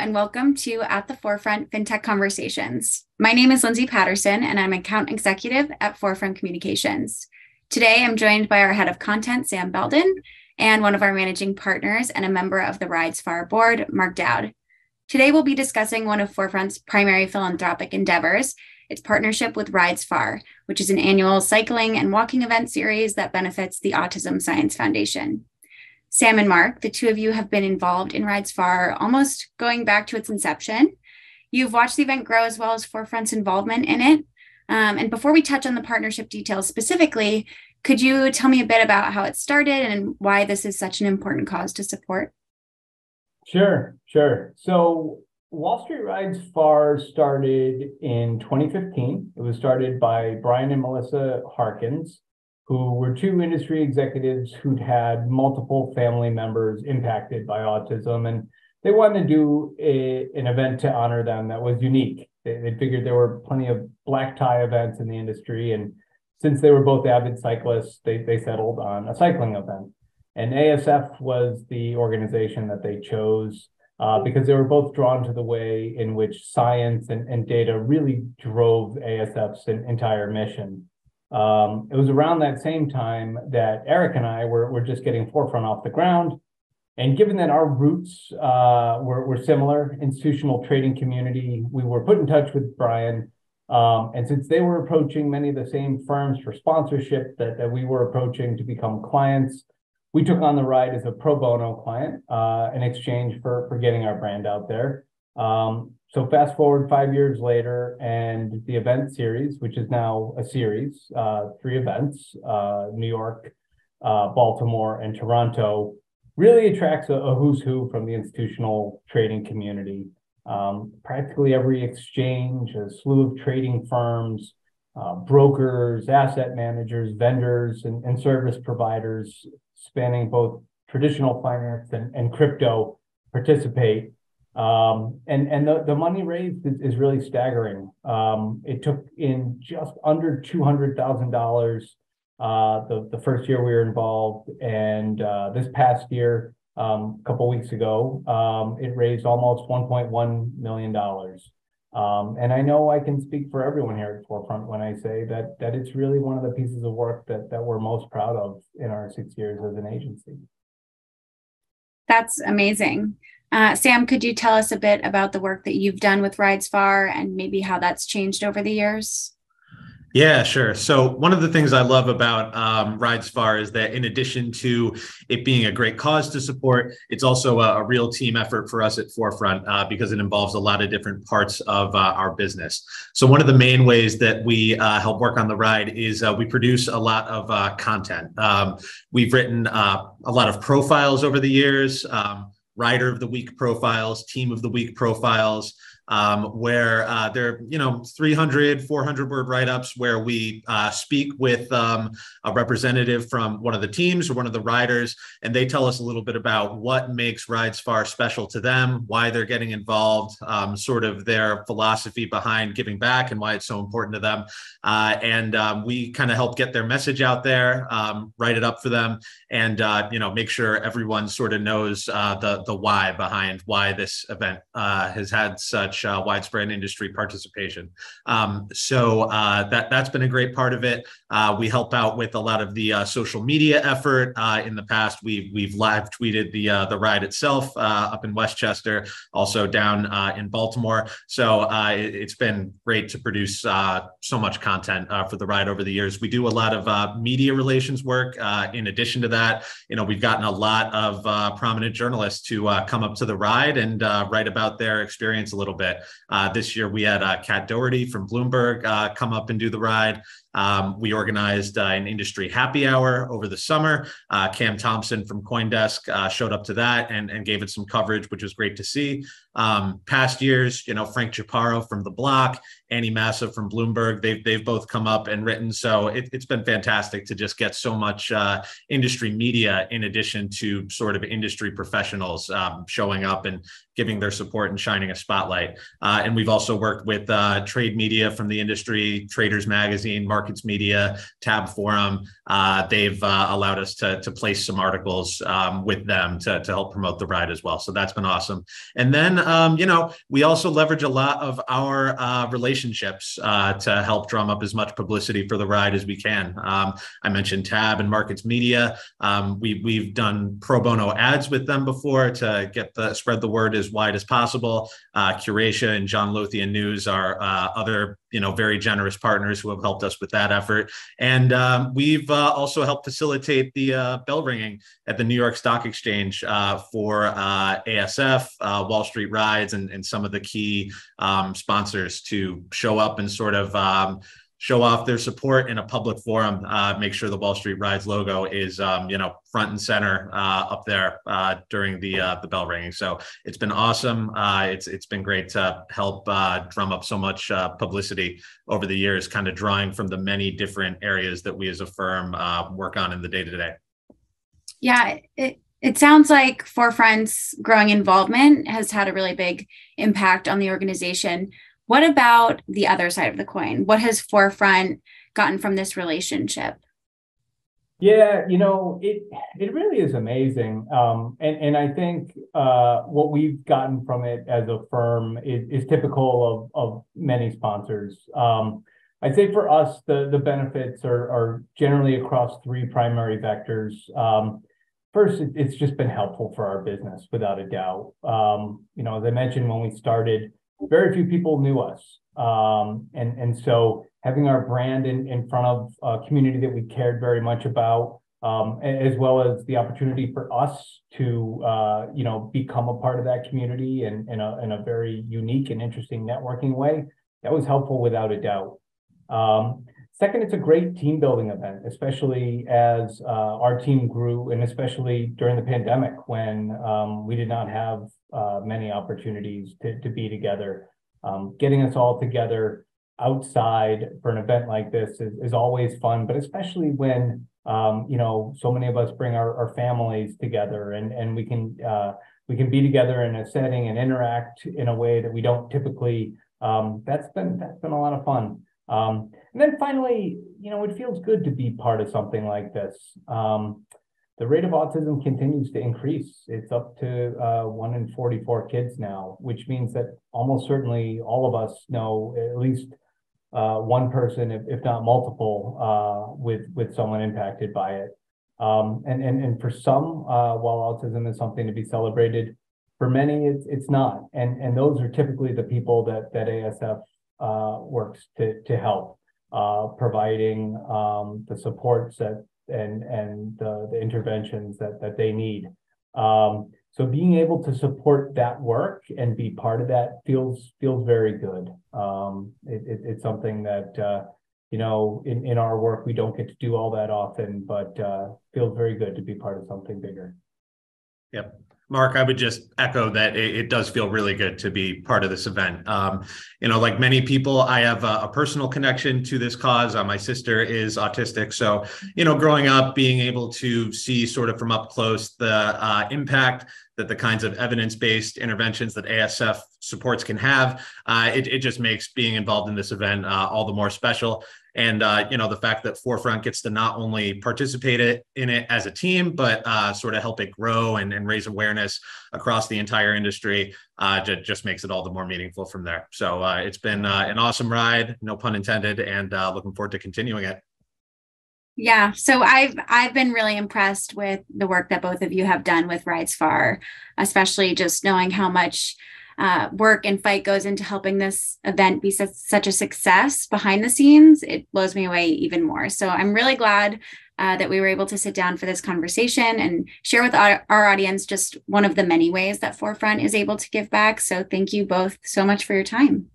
and welcome to At the Forefront Fintech Conversations. My name is Lindsey Patterson, and I'm Account Executive at Forefront Communications. Today, I'm joined by our Head of Content, Sam Belden, and one of our managing partners and a member of the Rides Far board, Mark Dowd. Today, we'll be discussing one of Forefront's primary philanthropic endeavors, its partnership with Rides Far, which is an annual cycling and walking event series that benefits the Autism Science Foundation. Sam and Mark, the two of you have been involved in Rides Far almost going back to its inception. You've watched the event grow as well as Forefront's involvement in it. And before we touch on the partnership details specifically, could you tell me a bit about how it started and why this is such an important cause to support? Sure. So Wall Street Rides Far started in 2015. It was started by Brian and Melissa Harkins, who were two industry executives who'd had multiple family members impacted by autism. And they wanted to do an event to honor them that was unique. They figured there were plenty of black tie events in the industry. And since they were both avid cyclists, they settled on a cycling event. And ASF was the organization that they chose because they were both drawn to the way in which science and data really drove ASF's entire mission. It was around that same time that Eric and I were just getting Forefront off the ground. And given that our roots were similar, institutional trading community, we were put in touch with Brian. And since they were approaching many of the same firms for sponsorship that we were approaching to become clients, we took on the ride as a pro bono client in exchange for getting our brand out there. So fast forward 5 years later, and the event series, which is now a series, 3 events, New York, Baltimore, and Toronto, really attracts a who's who from the institutional trading community. Practically every exchange, a slew of trading firms, brokers, asset managers, vendors, and service providers spanning both traditional finance and crypto participate. And the money raised is really staggering. It took in just under $200,000 the first year we were involved, and this past year, a couple weeks ago, it raised almost $1.1 million. And I know I can speak for everyone here at Forefront when I say that it's really one of the pieces of work that we're most proud of in our 6 years as an agency. That's amazing. Sam, could you tell us a bit about the work that you've done with Rides Far and maybe how that's changed over the years? Yeah, sure. So one of the things I love about Rides Far is that in addition to it being a great cause to support, it's also a real team effort for us at Forefront because it involves a lot of different parts of our business. So one of the main ways that we help work on the ride is we produce a lot of content. We've written a lot of profiles over the years, Rider of the Week profiles, Team of the Week profiles, where they're 300, 400 word write-ups where we speak with a representative from one of the teams or one of the riders, and they tell us a little bit about what makes Rides Far special to them, why they're getting involved, sort of their philosophy behind giving back and why it's so important to them. And we kind of help get their message out there, write it up for them, and make sure everyone sort of knows the why behind why this event has had such widespread industry participation. So that's been a great part of it. We help out with a lot of the social media effort. In the past, we've live tweeted the ride itself up in Westchester, also down in Baltimore. So it's been great to produce so much content for the ride over the years. We do a lot of media relations work. In addition to that, we've gotten a lot of prominent journalists to come up to the ride and write about their experience a little bit. This year, we had Kat Doherty from Bloomberg come up and do the ride. We organized an industry happy hour over the summer. Cam Thompson from CoinDesk showed up to that and gave it some coverage, which was great to see. Past years, Frank Chaparro from The Block, Annie Massa from Bloomberg, they've both come up and written. So it's been fantastic to just get so much industry media in addition to sort of industry professionals showing up and giving their support and shining a spotlight. And we've also worked with trade media from the industry, Traders Magazine, Markets Media, Tab Forum. They've allowed us to place some articles with them to help promote the ride as well. So that's been awesome. And then, we also leverage a lot of our relationships to help drum up as much publicity for the ride as we can. I mentioned Tab and Markets Media. We've done pro bono ads with them before to spread the word as wide as possible. Curatia and John Lothian News are other very generous partners who have helped us with that effort. And we've also helped facilitate the bell ringing at the New York Stock Exchange for ASF, Wall Street Rides, and some of the key sponsors to show up and sort of show off their support in a public forum, make sure the Wall Street Rides logo is, front and center up there during the bell ringing. So it's been awesome. It's been great to help drum up so much publicity over the years, kind of drawing from the many different areas that we as a firm work on in the day-to-day. Yeah, it sounds like Forefront's growing involvement has had a really big impact on the organization. What about the other side of the coin? What has Forefront gotten from this relationship? Yeah, it really is amazing. And I think what we've gotten from it as a firm is typical of many sponsors. I'd say for us, the benefits are generally across three primary vectors. First, it's just been helpful for our business, without a doubt. As I mentioned, when we started, very few people knew us. And so having our brand in front of a community that we cared very much about, as well as the opportunity for us to, become a part of that community in a very unique and interesting networking way, that was helpful without a doubt. Second, it's a great team building event, especially as our team grew, and especially during the pandemic when we did not have many opportunities to be together. Getting us all together outside for an event like this is always fun, but especially when so many of us bring our families together and we can be together in a setting and interact in a way that we don't typically. That's been a lot of fun. And then finally, it feels good to be part of something like this. The rate of autism continues to increase. It's up to 1 in 44 kids now, which means that almost certainly all of us know at least one person, if not multiple, with someone impacted by it. And for some, while autism is something to be celebrated, for many it's not. And those are typically the people that ASF works to help, providing the supports and the interventions that they need. So being able to support that work and be part of that feels very good. It's something that in our work we don't get to do all that often, but feels very good to be part of something bigger. Yep. Mark, I would just echo that it does feel really good to be part of this event. Like many people, I have a personal connection to this cause. My sister is autistic. So, growing up, being able to see sort of from up close the impact that the kinds of evidence-based interventions that ASF supports can have, it just makes being involved in this event all the more special. And, the fact that Forefront gets to not only participate in it as a team, but sort of help it grow and raise awareness across the entire industry just makes it all the more meaningful from there. So it's been an awesome ride, no pun intended, and looking forward to continuing it. Yeah, so I've been really impressed with the work that both of you have done with Rides Far, especially just knowing how much work and fight goes into helping this event be such a success behind the scenes. It blows me away even more. So I'm really glad that we were able to sit down for this conversation and share with our audience just one of the many ways that Forefront is able to give back. So thank you both so much for your time.